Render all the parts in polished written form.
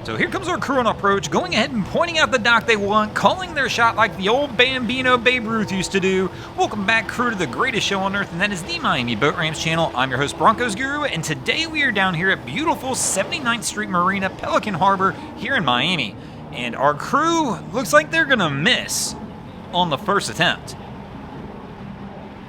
So here comes our crew on approach, going ahead and pointing out the dock they want, calling their shot like the old Bambino Babe Ruth used to do. Welcome back, crew, to the greatest show on earth, and that is the Miami Boat Ramps channel. I'm your host, Broncos Guru, and today we are down here at beautiful 79th Street Marina, Pelican Harbor, here in Miami. And our crew looks like they're gonna miss on the first attempt.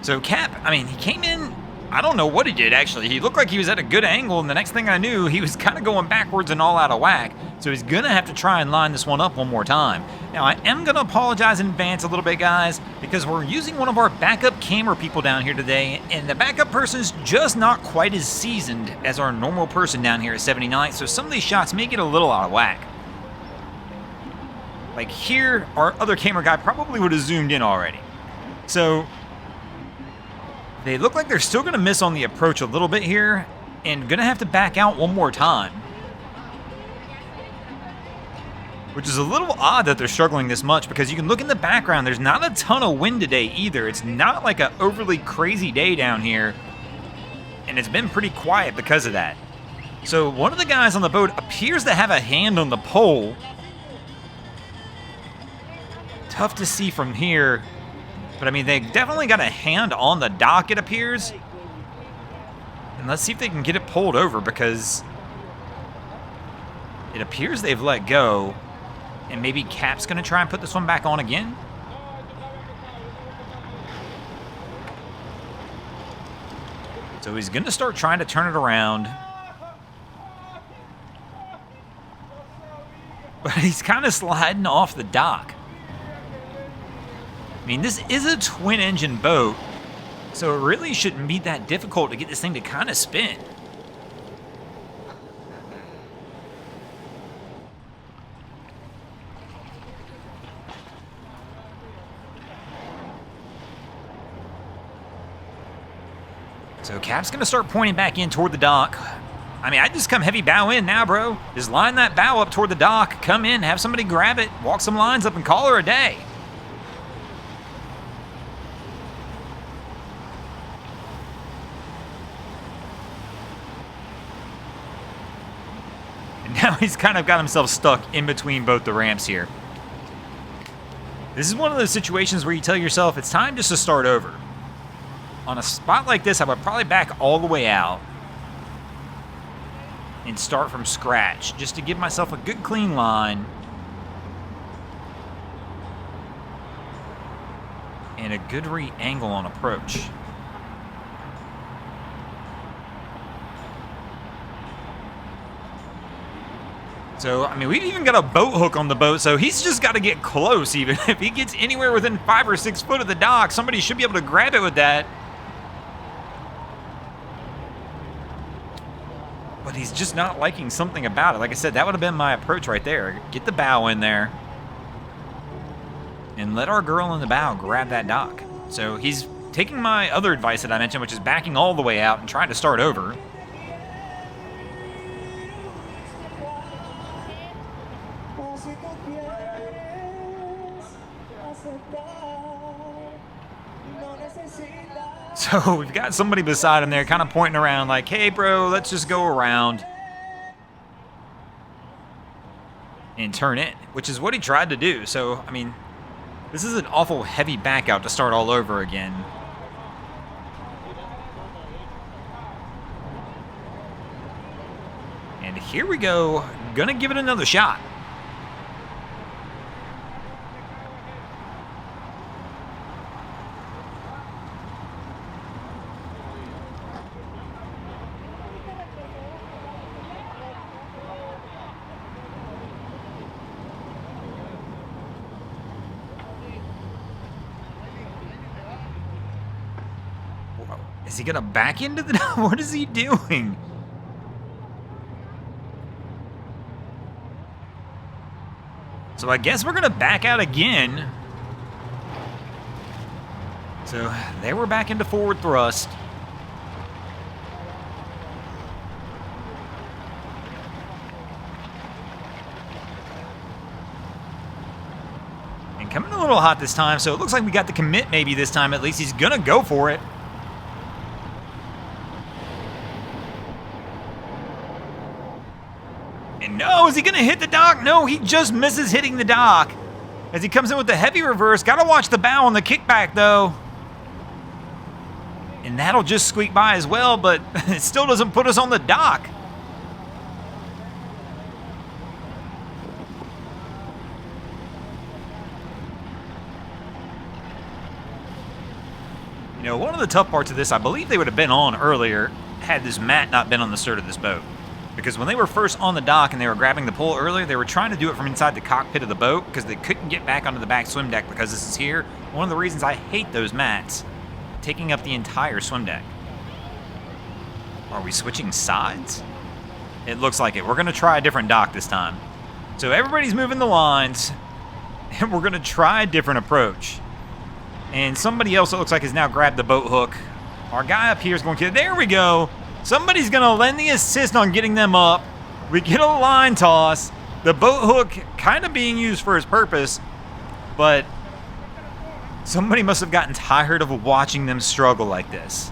So Cap, he came in, I don't know what he did actually. He looked like he was at a good angle, and the next thing I knew, he was kind of going backwards and all out of whack. So he's gonna have to try and line this one up one more time. Now I am gonna apologize in advance a little bit, guys, because we're using one of our backup camera people down here today, and the backup person's just not quite as seasoned as our normal person down here at 79th, so some of these shots may get a little out of whack. Like here, our other camera guy probably would have zoomed in already. So they look like they're still going to miss on the approach a little bit here and going to have to back out one more time. Which is a little odd that they're struggling this much because you can look in the background, there's not a ton of wind today either. It's not like an overly crazy day down here, and it's been pretty quiet because of that. So one of the guys on the boat appears to have a hand on the pole. Tough to see from here. But they definitely got a hand on the dock, it appears. And let's see if they can get it pulled over because it appears they've let go. And maybe Cap's going to try and put this one back on again. So he's going to start trying to turn it around. But he's kind of sliding off the dock. This is a twin-engine boat, so it really shouldn't be that difficult to get this thing to kind of spin. So Cap's going to start pointing back in toward the dock. I just come heavy bow in now, bro. Just line that bow up toward the dock, come in, have somebody grab it, walk some lines up, and call her a day. Now he's kind of got himself stuck in between both the ramps here. This is one of those situations where you tell yourself it's time just to start over. On a spot like this, I would probably back all the way out and start from scratch just to give myself a good clean line and a good re-angle on approach. So, we've even got a boat hook on the boat, so he's just got to get close even. If he gets anywhere within 5 or 6 foot of the dock, somebody should be able to grab it with that. But he's just not liking something about it. Like I said, that would have been my approach right there. Get the bow in there. And let our girl in the bow grab that dock. So he's taking my other advice that I mentioned, which is backing all the way out and trying to start over. So we've got somebody beside him there kind of pointing around like, hey, bro, let's just go around and turn in, which is what he tried to do. So, this is an awful heavy back out to start all over again. And here we go. Gonna give it another shot. Is he gonna back into the... What is he doing? So I guess we're gonna back out again. So there we're back into forward thrust. And coming a little hot this time, so it looks like we got the commit maybe this time at least. He's gonna go for it. And no, is he going to hit the dock? No, he just misses hitting the dock. As he comes in with the heavy reverse. Got to watch the bow on the kickback, though. And that'll just squeak by as well, but it still doesn't put us on the dock. You know, one of the tough parts of this, I believe they would have been on earlier had this mat not been on the stern of this boat. Because when they were first on the dock and they were grabbing the pole earlier, they were trying to do it from inside the cockpit of the boat because they couldn't get back onto the back swim deck because this is here. One of the reasons I hate those mats, taking up the entire swim deck. Are we switching sides? It looks like it. We're going to try a different dock this time. So everybody's moving the lines, and we're going to try a different approach. And somebody else, it looks like, has now grabbed the boat hook. Our guy up here is going to... There we go. Somebody's going to lend the assist on getting them up. We get a line toss. The boat hook kind of being used for its purpose, but somebody must have gotten tired of watching them struggle like this.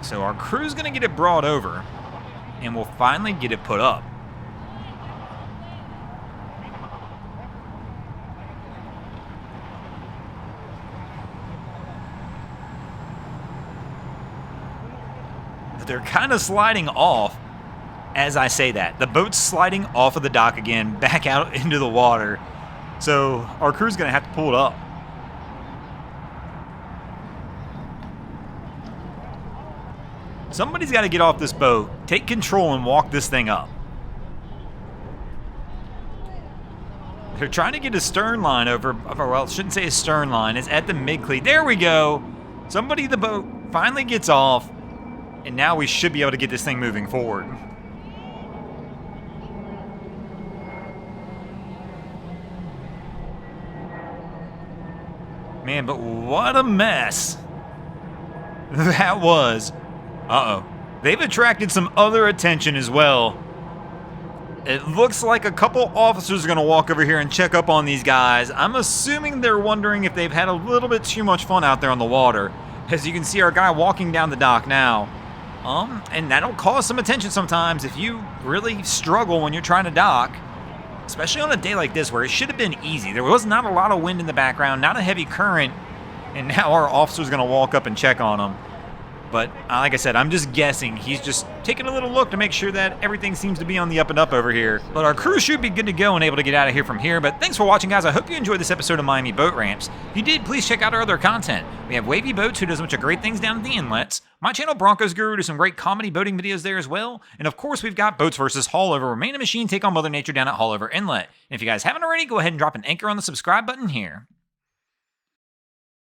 So our crew's going to get it brought over, and we'll finally get it put up. They're kind of sliding off as I say that. The boat's sliding off of the dock again, back out into the water. So our crew's going to have to pull it up. Somebody's got to get off this boat, take control, and walk this thing up. They're trying to get a stern line over. Well, shouldn't say a stern line. It's at the mid-cleat. There we go. Somebody, the boat, finally gets off. And now we should be able to get this thing moving forward. Man, but what a mess that was. Uh-oh. They've attracted some other attention as well. It looks like a couple officers are going to walk over here and check up on these guys. I'm assuming they're wondering if they've had a little bit too much fun out there on the water. As you can see, our guy walking down the dock now. And that'll cause some attention sometimes if you really struggle when you're trying to dock, especially on a day like this where it should have been easy. There was not a lot of wind in the background, not a heavy current, and now our officer's going to walk up and check on them. But like I said, I'm just guessing. He's just taking a little look to make sure that everything seems to be on the up and up over here. But our crew should be good to go and able to get out of here from here. But thanks for watching, guys. I hope you enjoyed this episode of Miami Boat Ramps. If you did, please check out our other content. We have Wavy Boats, who does a bunch of great things down at the inlets. My channel, Broncos Guru, does some great comedy boating videos there as well. And of course, we've got Boats vs. Haulover, where man and machine take on Mother Nature down at Haulover Inlet. And if you guys haven't already, go ahead and drop an anchor on the subscribe button here.